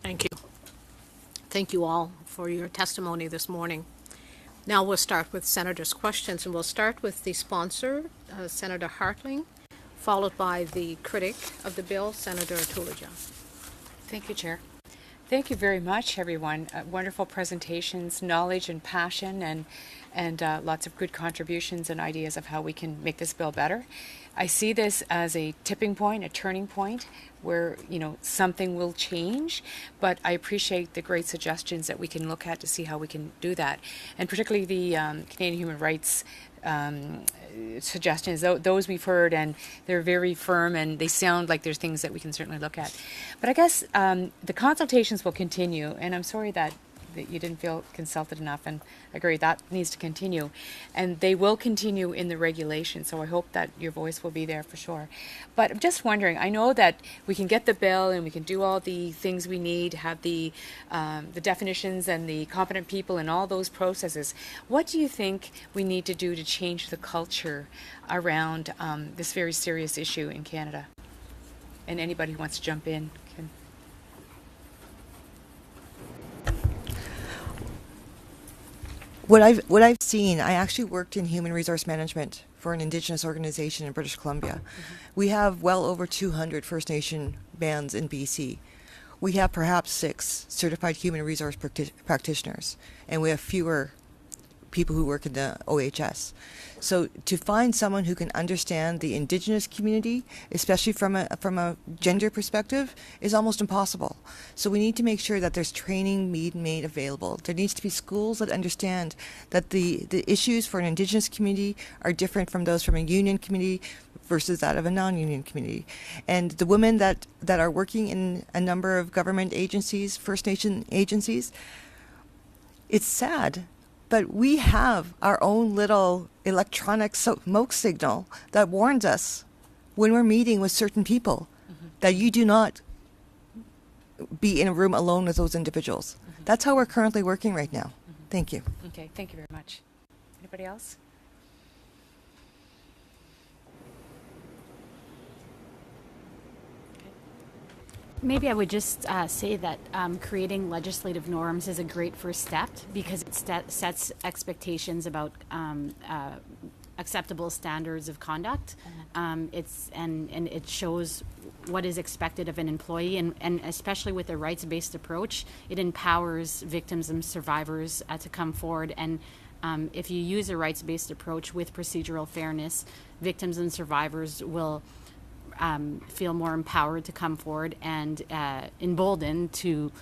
Thank you. Thank you all for your testimony this morning. Now we'll start with Senator's questions, and we'll start with the sponsor, Senator Hartling, followed by the critic of the bill, Senator Tulija. Thank you, Chair. Thank you very much, everyone. Wonderful presentations, knowledge and passion, and lots of good contributions and ideas of how we can make this bill better. I see this as a tipping point, a turning point, where something will change. But I appreciate the great suggestions that we can look at to see how we can do that, and particularly the Canadian human rights suggestions. Those we've heard, and they're very firm, and they sound like there's things that we can certainly look at. But I guess the consultations will continue, and I'm sorry that you didn't feel consulted enough, and I agree that needs to continue, and they will continue in the regulation, so I hope that your voice will be there for sure. But I'm just wondering, I know that we can get the bill and we can do all the things we need, have the definitions and the competent people and all those processes. What do you think we need to do to change the culture around this very serious issue in Canada? And anybody who wants to jump in can. What I've seen, I actually worked in human resource management for an Indigenous organization in British Columbia. Mm-hmm. We have well over 200 First Nation bands in BC. We have perhaps 6 certified human resource practitioners, and we have fewer people who work in the OHS. So to find someone who can understand the Indigenous community, especially from a gender perspective, is almost impossible. So we need to make sure that there's training made available. There needs to be schools that understand that the issues for an Indigenous community are different from those from a union community versus that of a non-union community. And the women that are working in a number of government agencies, First Nation agencies, it's sad, but we have our own little electronic smoke signal that warns us when we're meeting with certain people that you do not be in a room alone with those individuals. That's how we're currently working right now. Thank you. Okay, thank you very much. Anybody else? Maybe I would just say that creating legislative norms is a great first step because it sets expectations about acceptable standards of conduct. And it shows what is expected of an employee, and especially with a rights-based approach, it empowers victims and survivors to come forward. And if you use a rights-based approach with procedural fairness, victims and survivors will feel more empowered to come forward and emboldened to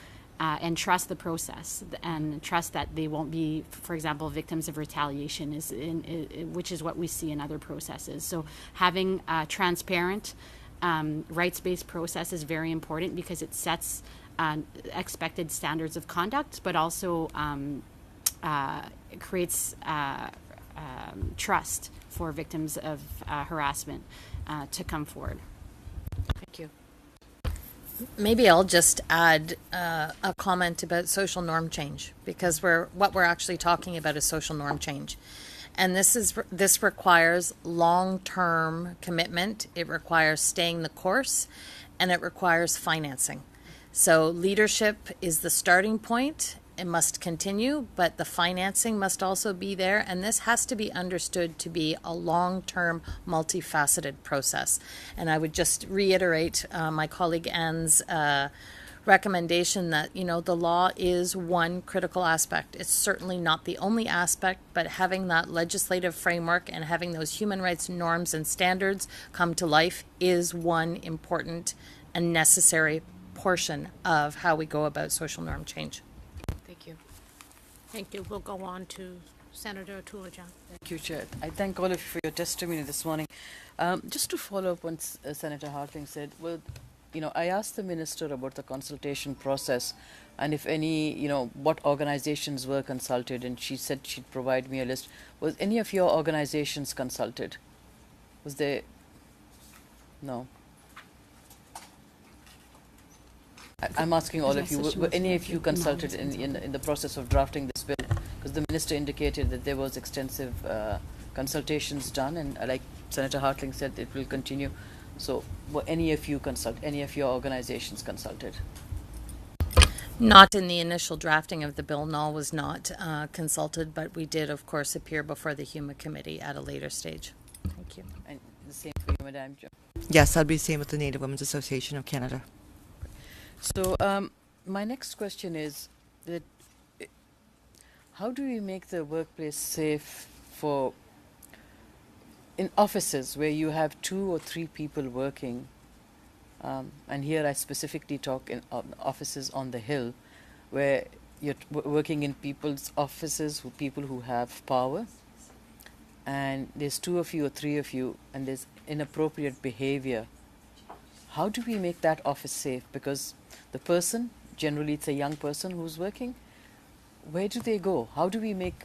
and trust the process and trust that they won't be, for example, victims of retaliation, which is what we see in other processes. So having a transparent, rights-based process is very important because it sets expected standards of conduct, but also creates trust for victims of harassment to come forward. Thank you. Maybe I'll just add a comment about social norm change, because what we're actually talking about is social norm change. And this requires long-term commitment, it requires staying the course, and it requires financing. So leadership is the starting point. It must continue, but the financing must also be there, and this has to be understood to be a long-term, multifaceted process. And I would just reiterate my colleague Anne's recommendation that, the law is one critical aspect. It's certainly not the only aspect, but having that legislative framework and having those human rights norms and standards come to life is one important and necessary portion of how we go about social norm change. Thank you. Thank you. We'll go on to Senator Tulija. Thank you, Chair. I thank all of you for your testimony this morning. Just to follow up on Senator Hartling said, well, I asked the minister about the consultation process and if any, what organizations were consulted, and she said she'd provide me a list. Was any of your organizations consulted? Was there? No. I'm asking all of you, were any of you consulted in the process of drafting this bill? Because the minister indicated that there was extensive consultations done, and like Senator Hartling said, it will continue. So were any of you any of your organizations consulted? Not in the initial drafting of the bill. Null was not consulted, but we did, of course, appear before the HUMA committee at a later stage. Thank you. And the same for you, Madam Chair. Yes, that'd be the same with the Native Women's Association of Canada. So my next question is that how do we make the workplace safe for in offices where you have 2 or 3 people working, and here I specifically talk in offices on the Hill, where you're working in people's offices, people who have power, and there's 2 of you or 3 of you, and there's inappropriate behavior. How do we make that office safe? Because the person, generally it's a young person who's working, where do they go? How do we make,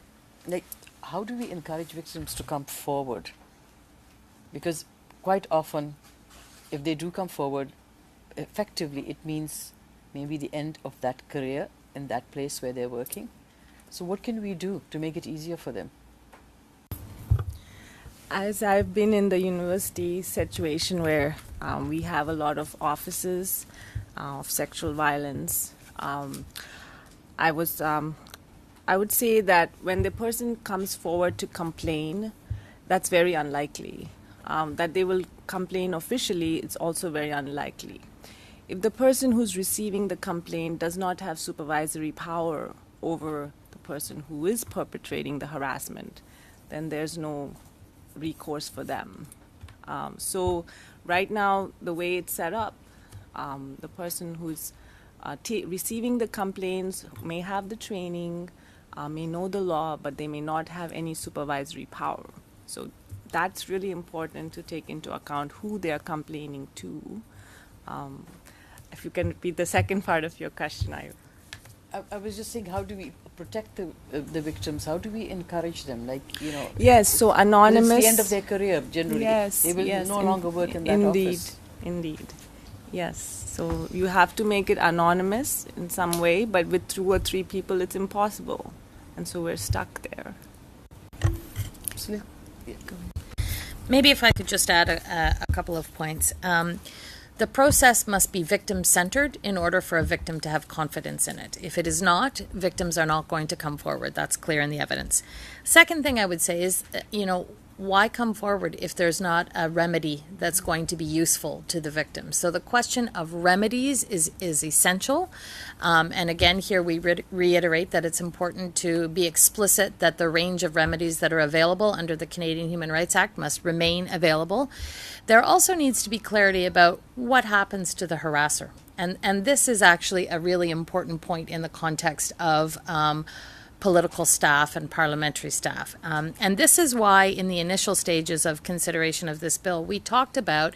how do we encourage victims to come forward? Because quite often, if they do come forward, effectively it means maybe the end of that career in that place where they're working. So what can we do to make it easier for them? As I've been in the university situation where we have a lot of offices of sexual violence, I would say that when the person comes forward to complain, that's very unlikely. That they will complain officially, it's also very unlikely. If the person who's receiving the complaint does not have supervisory power over the person who is perpetrating the harassment, then there's no recourse for them. So right now, the way it's set up, the person who's receiving the complaints may have the training, may know the law, but they may not have any supervisory power. So that's really important to take into account who they are complaining to. If you can repeat the second part of your question, I was just saying, how do we protect the victims? How do we encourage them? Yes, so anonymous. It's the end of their career, generally. Yes, they will no longer work in that office. Indeed. Yes. So you have to make it anonymous in some way, but with 2 or 3 people, it's impossible. And so we're stuck there. Absolutely. Yeah, go ahead. Maybe if I could just add a couple of points. The process must be victim-centered in order for a victim to have confidence in it. If it is not, victims are not going to come forward. That's clear in the evidence. Second thing I would say is, why come forward if there's not a remedy that's going to be useful to the victim? So the question of remedies is essential. And again, here we reiterate that it's important to be explicit that the range of remedies that are available under the Canadian Human Rights Act must remain available. There also needs to be clarity about what happens to the harasser. And this is actually a really important point in the context of political staff and parliamentary staff. And this is why in the initial stages of consideration of this bill, we talked about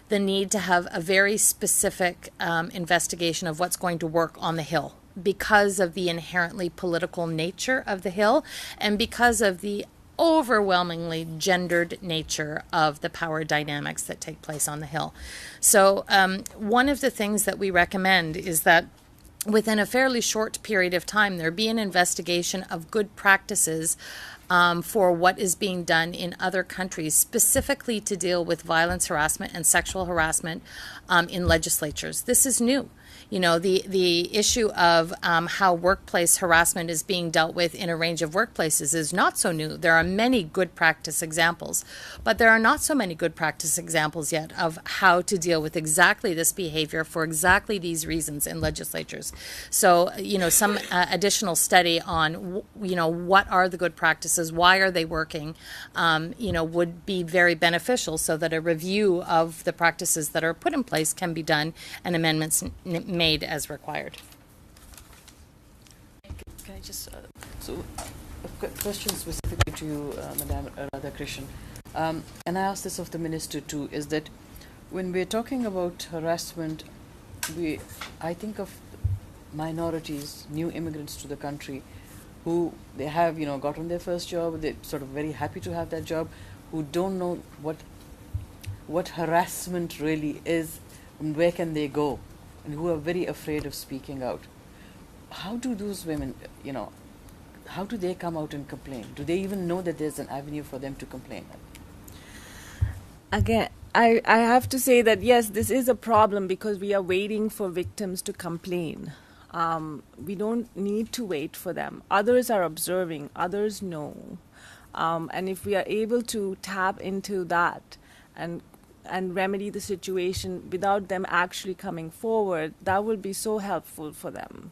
the need to have a very specific investigation of what's going to work on the Hill because of the inherently political nature of the Hill and because of the overwhelmingly gendered nature of the power dynamics that take place on the Hill. So one of the things that we recommend is that within a fairly short period of time, there be an investigation of good practices for what is being done in other countries, specifically to deal with violence, harassment, and sexual harassment in legislatures. This is new. The issue of how workplace harassment is being dealt with in a range of workplaces is not so new. There are many good practice examples, but there are not so many good practice examples yet of how to deal with exactly this behavior for exactly these reasons in legislatures. So, some additional study on, what are the good practices, why are they working, would be very beneficial so that a review of the practices that are put in place can be done and amendments made as required. Can I just a question specifically to you, Madam Radhakrishnan, and I asked this of the Minister too, is that when we're talking about harassment, I think of minorities, new immigrants to the country, who they have gotten their first job, they're sort of very happy to have that job, who don't know what harassment really is and where can they go, and who are very afraid of speaking out. How do those women, how do they come out and complain? Do they even know that there's an avenue for them to complain? Again, I have to say that yes, this is a problem because we are waiting for victims to complain. We don't need to wait for them. Others are observing, others know. And if we are able to tap into that and remedy the situation without them actually coming forward, that will be so helpful for them.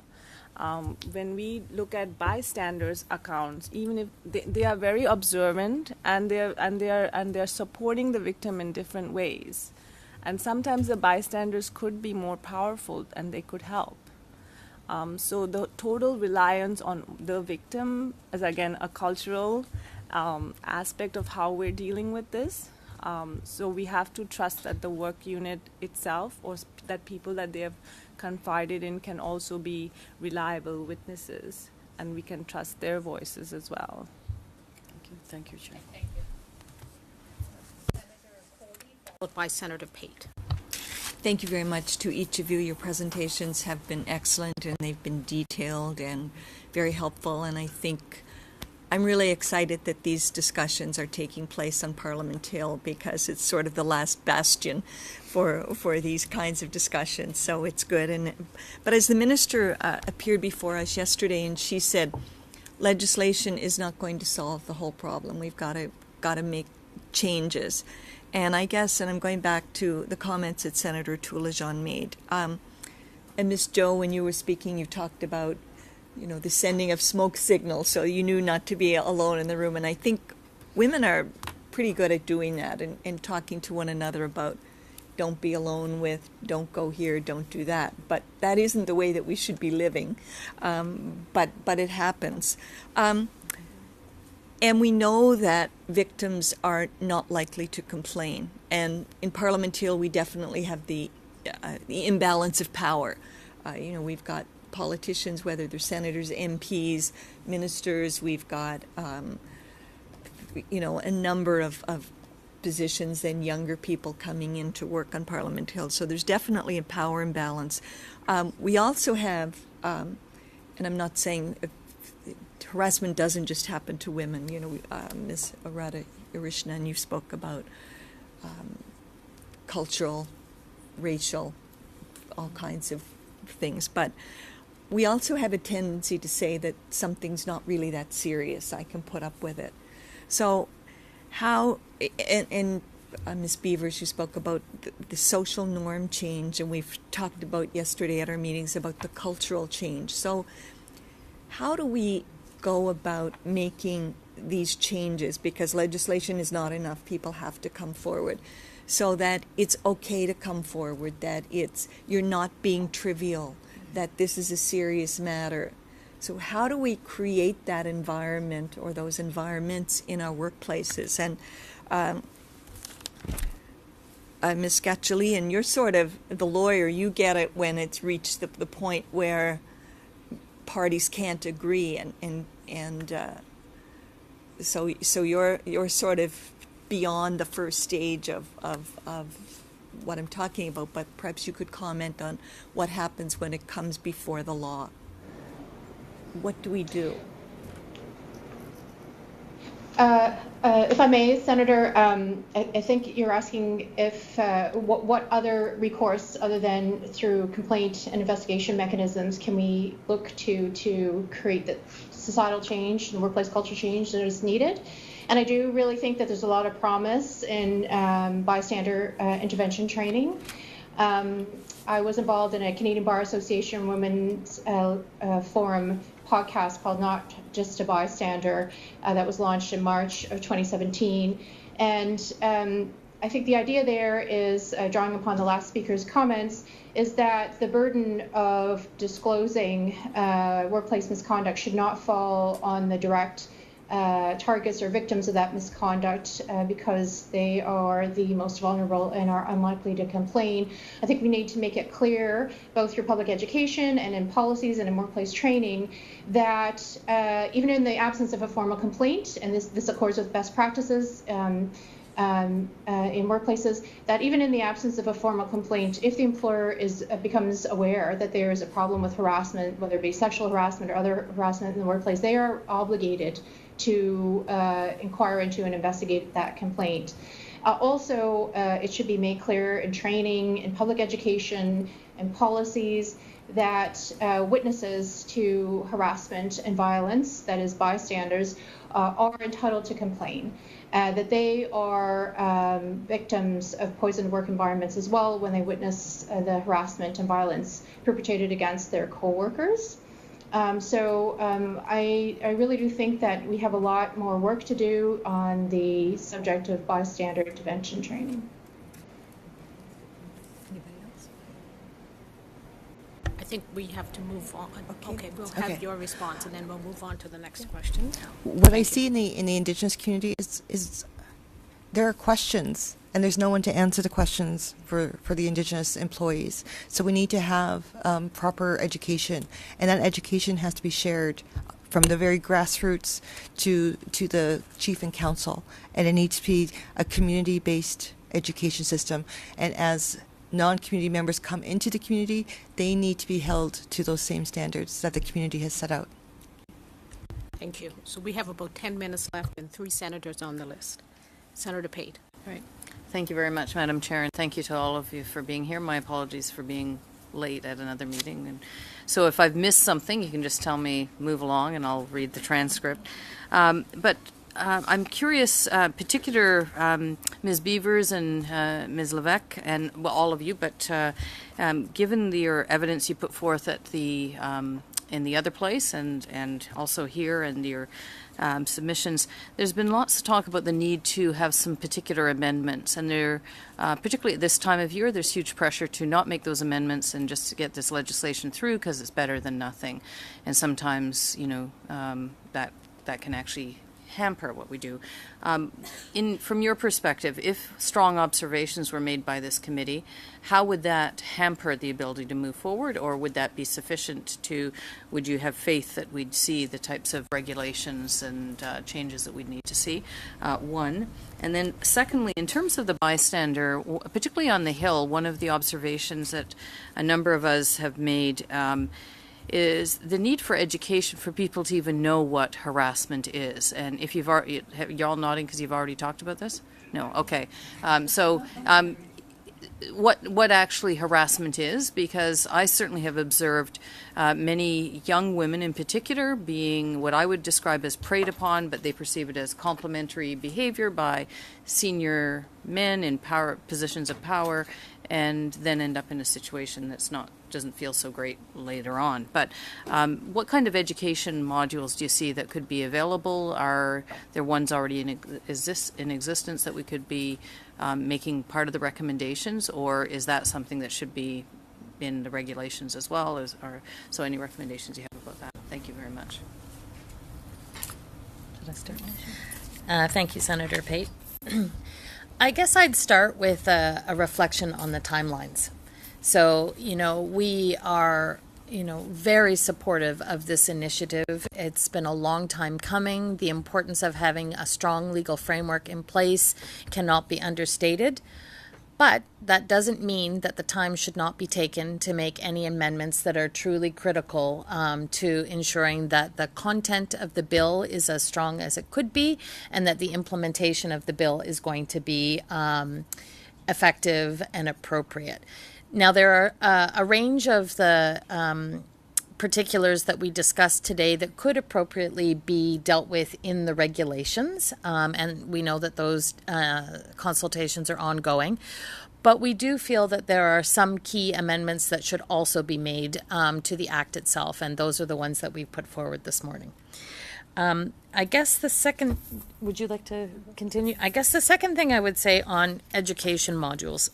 When we look at bystanders' accounts, even if they are very observant and they're supporting the victim in different ways, and sometimes the bystanders could be more powerful and they could help. So the total reliance on the victim is again a cultural aspect of how we're dealing with this. So we have to trust that the work unit itself, or that people that they have confided in, can also be reliable witnesses, and we can trust their voices as well. Thank you, Chair. Followed by Senator Pate. Thank you very much to each of you. Your presentations have been excellent, and they've been detailed and very helpful, and I think I'm really excited that these discussions are taking place on Parliament Hill, because it's sort of the last bastion for these kinds of discussions. So it's good. But as the minister appeared before us yesterday, and she said, legislation is not going to solve the whole problem. We've got to make changes. And I guess, and I'm going back to the comments that Senator Toulajan made. And Ms. Joe, when you were speaking, you talked about the sending of smoke signals, so you knew not to be alone in the room. And I think women are pretty good at doing that and talking to one another about don't be alone with, don't go here, don't do that. But that isn't the way that we should be living. But it happens. And we know that victims are not likely to complain. And in Parliament Hill, we definitely have the imbalance of power. We've got politicians, whether they're senators, MPs, ministers. We've got, a number of positions and younger people coming in to work on Parliament Hill. So there's definitely a power imbalance. We also have, and I'm not saying harassment doesn't just happen to women. Ms. Arada Irishnan, you spoke about cultural, racial, all kinds of things. But we also have a tendency to say that something's not really that serious. I can put up with it. So how, and Ms. Beavers, you spoke about the social norm change, and we've talked about yesterday at our meetings about the cultural change. So how do we go about making these changes? Because legislation is not enough. People have to come forward, so that it's okay to come forward, that you're not being trivial, that this is a serious matter. So how do we create that environment, or those environments, in our workplaces? And Ms. Gatchalian, you're sort of the lawyer. You get it when it's reached the point where parties can't agree, and so you're sort of beyond the first stage of what I'm talking about, but perhaps you could comment on what happens when it comes before the law. What do we do? If I may, Senator, I think you're asking if what other recourse other than through complaint and investigation mechanisms can we look to create the societal change and workplace culture change that is needed. And I do really think that there's a lot of promise in bystander intervention training. I was involved in a Canadian Bar Association Women's Forum podcast called Not Just a Bystander that was launched in March of 2017. And I think the idea there is, drawing upon the last speaker's comments, is that the burden of disclosing workplace misconduct should not fall on the direct targets or victims of that misconduct because they are the most vulnerable and are unlikely to complain. I think we need to make it clear, both through public education and in policies and in workplace training, that even in the absence of a formal complaint, and this accords with best practices in workplaces, that even in the absence of a formal complaint, if the employer becomes aware that there is a problem with harassment, whether it be sexual harassment or other harassment in the workplace, they are obligated to inquire into and investigate that complaint. Also, it should be made clear in training, in public education, and policies that witnesses to harassment and violence, that is bystanders, are entitled to complain. That they are victims of poisoned work environments as well when they witness the harassment and violence perpetrated against their co-workers. I really do think that we have a lot more work to do on the subject of bystander intervention training. Anybody else? I think we have to move on. Okay, we'll have your response, and then we'll move on to the next question. What I see in the Indigenous community is there are questions, and there's no one to answer the questions for the Indigenous employees. So we need to have proper education, and that education has to be shared from the very grassroots to the chief and council, and it needs to be a community-based education system. And as non-community members come into the community, they need to be held to those same standards that the community has set out. Thank you. So we have about 10 minutes left and 3 senators on the list. Senator Pate. Right. Thank you very much, Madam Chair, and thank you to all of you for being here. My apologies for being late at another meeting. And so if I've missed something, you can just tell me, move along, and I'll read the transcript. But I'm curious, particular Ms. Beavers and Ms. Levesque, and well, all of you, but given your evidence you put forth at the in the other place and also here and your submissions, there's been lots of talk about the need to have some particular amendments, and there, particularly at this time of year, there's huge pressure to not make those amendments and just to get this legislation through because it's better than nothing. And sometimes, you know, that can actually hamper what we do. From your perspective, if strong observations were made by this committee, how would that hamper the ability to move forward, or would that be sufficient to, would you have faith that we'd see the types of regulations and changes that we'd need to see? One. And then secondly, in terms of the bystander, particularly on the Hill, one of the observations that a number of us have made is the need for education for people to even know what harassment is. And if you've already, you're all nodding because you've already talked about this? No, okay. What actually harassment is, because I certainly have observed many young women in particular being what I would describe as preyed upon, but they perceive it as complimentary behavior by senior men in positions of power, and then end up in a situation that's doesn't feel so great later on. But what kind of education modules do you see that could be available? Are there ones already in existence that we could be making part of the recommendations, or is that something that should be in the regulations as well? So any recommendations you have about that? Thank you very much. Did I start? Thank you, Senator Pate. I guess I'd start with a reflection on the timelines. So, you know, we are, you know, very supportive of this initiative. It's been a long time coming. The importance of having a strong legal framework in place cannot be understated. But that doesn't mean that the time should not be taken to make any amendments that are truly critical to ensuring that the content of the bill is as strong as it could be, and that the implementation of the bill is going to be effective and appropriate. Now, there are a range of the particulars that we discussed today that could appropriately be dealt with in the regulations, and we know that those consultations are ongoing. But we do feel that there are some key amendments that should also be made to the Act itself, and those are the ones that we've put forward this morning. I guess the second, would you like to continue? I guess the second thing I would say on education modules.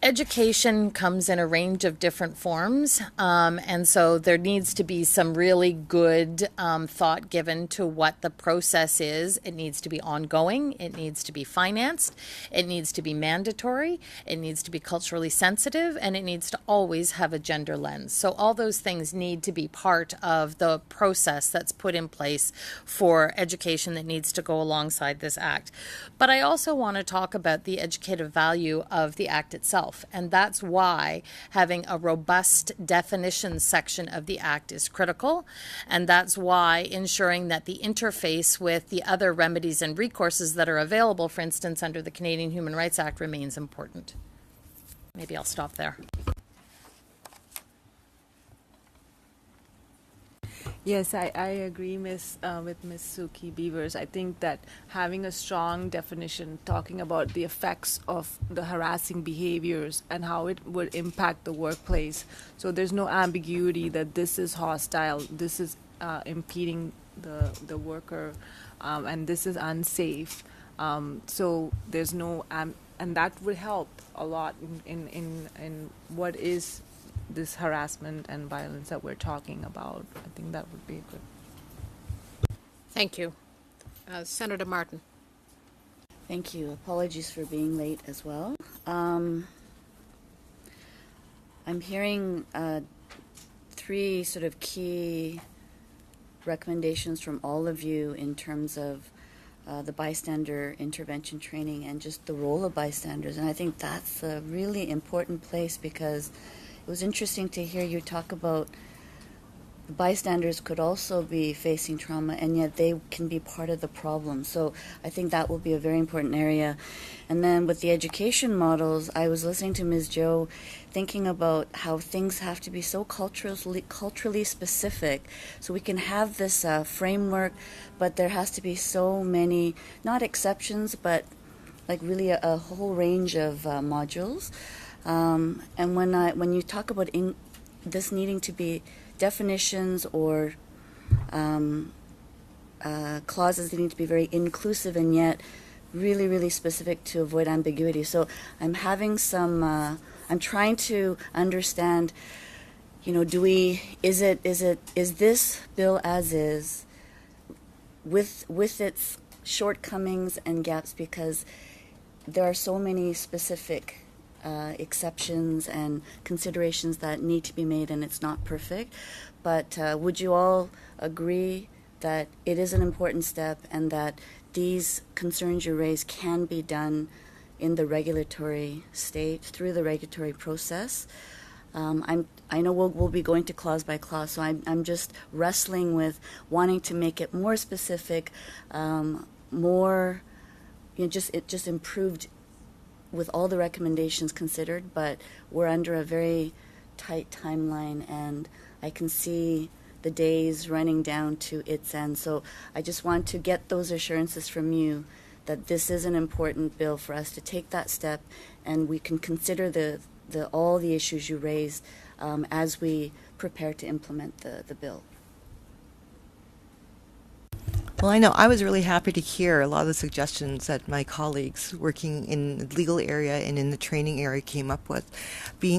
Education comes in a range of different forms, and so there needs to be some really good thought given to what the process is. It needs to be ongoing, it needs to be financed, it needs to be mandatory, it needs to be culturally sensitive, and it needs to always have a gender lens. So all those things need to be part of the process that's put in place for education that needs to go alongside this Act. But I also want to talk about the educative value of the Act itself. And that's why having a robust definition section of the Act is critical. And that's why ensuring that the interface with the other remedies and recourses that are available, for instance, under the Canadian Human Rights Act, remains important. maybe I'll stop there. Yes, I agree, with Miss Suki Beavers. I think that having a strong definition talking about the effects of the harassing behaviors and how it would impact the workplace, so there's no ambiguity that this is hostile, this is impeding the worker, and this is unsafe. So there's no and that would help a lot in what is this harassment and violence that we're talking about. I think that would be good. Thank you. Senator Martin. Thank you. Apologies for being late as well. I'm hearing three sort of key recommendations from all of you in terms of the bystander intervention training and just the role of bystanders. And I think that's a really important place, because it was interesting to hear you talk about the bystanders could also be facing trauma, and yet they can be part of the problem. So I think that will be a very important area. And then with the education models, I was listening to Ms. Joe thinking about how things have to be so culturally specific. So we can have this framework, but there has to be so many, not exceptions, but like really a whole range of modules. And when you talk about this needing to be definitions or clauses that need to be very inclusive and yet really, really specific to avoid ambiguity. So I'm having some, I'm trying to understand, is this bill as is with its shortcomings and gaps, because there are so many specific exceptions and considerations that need to be made, and it's not perfect. But would you all agree that it is an important step and that these concerns you raise can be done in the regulatory state, through the regulatory process? I know we'll be going to clause by clause, so I'm just wrestling with wanting to make it more specific, more, just improved with all the recommendations considered, but we're under a very tight timeline, and I can see the days running down to its end. So I just want to get those assurances from you that this is an important bill for us to take that step, and we can consider all the issues you raised as we prepare to implement the bill. Well, I know I was really happy to hear a lot of the suggestions that my colleagues working in the legal area and in the training area came up with,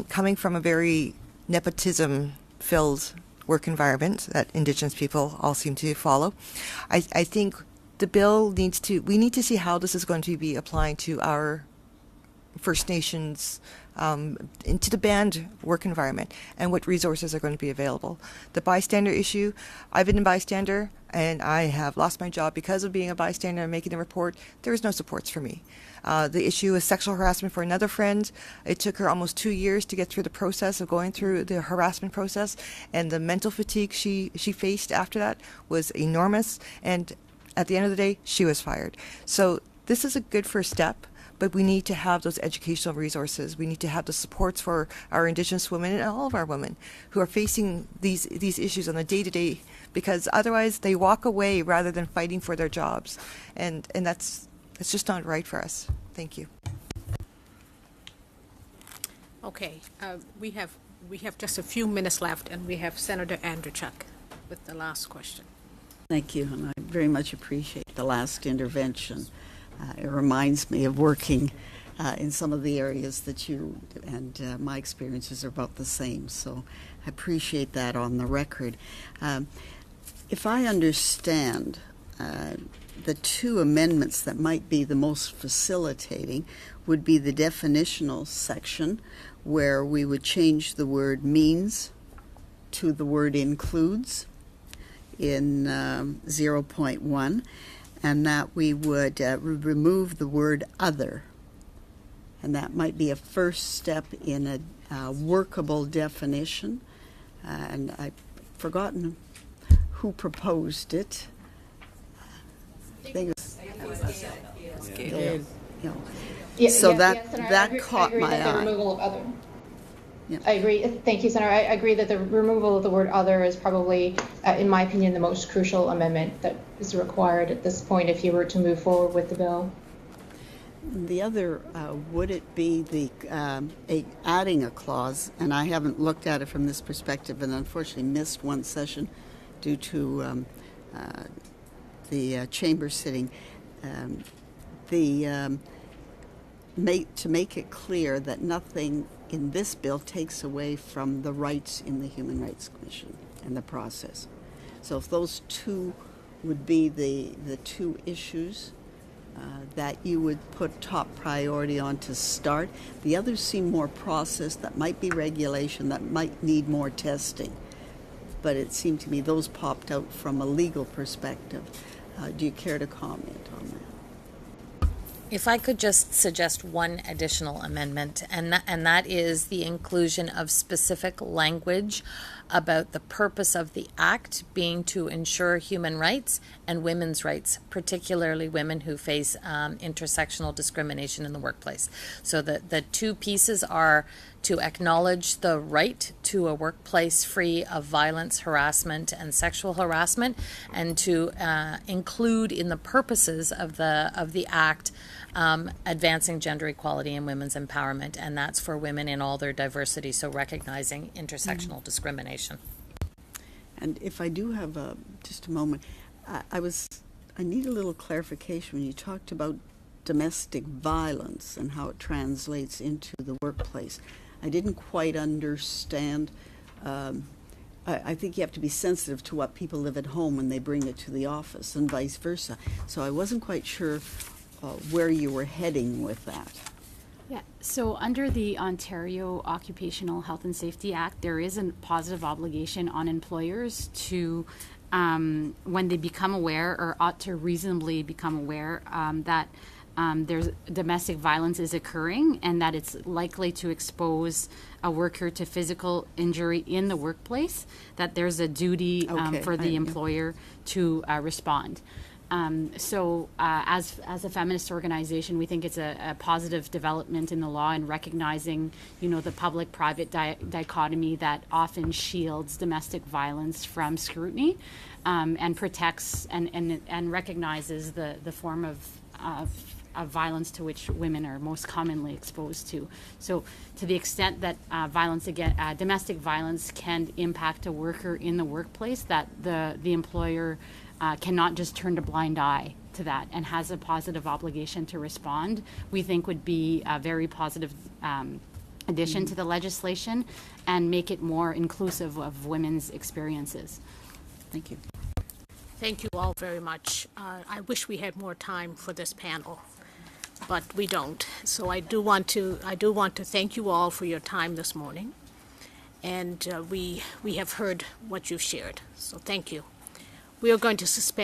coming from a very nepotism-filled work environment that Indigenous people all seem to follow. I think the bill we need to see how this is going to be applying to our First Nations, into the banned work environment, and what resources are going to be available. The bystander issue, I've been a bystander, and I have lost my job because of being a bystander and making a report. There is no supports for me. The issue is sexual harassment for another friend. It took her almost 2 years to get through the process of going through the harassment process, and the mental fatigue she faced after that was enormous, and at the end of the day, she was fired. So this is a good first step, but we need to have those educational resources. We need to have the supports for our Indigenous women and all of our women who are facing these issues on a day-to-day, because otherwise they walk away rather than fighting for their jobs. And that's just not right for us. Thank you. Okay, we have just a few minutes left, and we have Senator Andrzejczyk with the last question. Thank you, and I very much appreciate the last intervention. It reminds me of working in some of the areas that you and my experiences are about the same, so I appreciate that on the record. If I understand, the two amendments that might be the most facilitating would be the definitional section, where we would change the word means to the word includes in 0.1, and that we would remove the word other. And that might be a first step in a workable definition. And I've forgotten who proposed it. I think it was Gail. So that yes, Senator, that I caught agree my that the eye. removal of other. Yeah. I agree. Thank you, Senator. I agree that the removal of the word other is probably, in my opinion, the most crucial amendment that is required at this point if you were to move forward with the bill. The other, would it be the adding a clause, and I haven't looked at it from this perspective and unfortunately missed one session due to the chamber sitting, to make it clear that nothing in this bill takes away from the rights in the Human Rights Commission and the process. So if those two would be the two issues that you would put top priority on to start. The others seem more process, that might be regulation, that might need more testing. But it seemed to me those popped out from a legal perspective. Do you care to comment on that? If I could just suggest one additional amendment, and that is the inclusion of specific language about the purpose of the act being to ensure human rights and women's rights, particularly women who face intersectional discrimination in the workplace. So the two pieces are to acknowledge the right to a workplace free of violence, harassment, and sexual harassment, and to include in the purposes of the act advancing gender equality and women's empowerment, and that's for women in all their diversity, so recognizing intersectional discrimination. And if I do have just a moment, I need a little clarification when you talked about domestic violence and how it translates into the workplace. I didn't quite understand. I think you have to be sensitive to what people live at home when they bring it to the office and vice versa. So I wasn't quite sure where you were heading with that. Yeah, so under the Ontario Occupational Health and Safety Act, there is a positive obligation on employers to, when they become aware or ought to reasonably become aware that there's domestic violence is occurring and that it's likely to expose a worker to physical injury in the workplace, that there's a duty for the employer to respond. So as a feminist organization, we think it's a positive development in the law and recognizing, the public-private dichotomy that often shields domestic violence from scrutiny and protects and recognizes the form of violence to which women are most commonly exposed to. So to the extent that domestic violence can impact a worker in the workplace, that the employer cannot just turn a blind eye to that and has a positive obligation to respond, we think would be a very positive addition to the legislation and make it more inclusive of women's experiences. Thank you. Thank you all very much. I wish we had more time for this panel, but we don't. So I do want to thank you all for your time this morning, and we have heard what you've shared. So thank you. We are going to suspend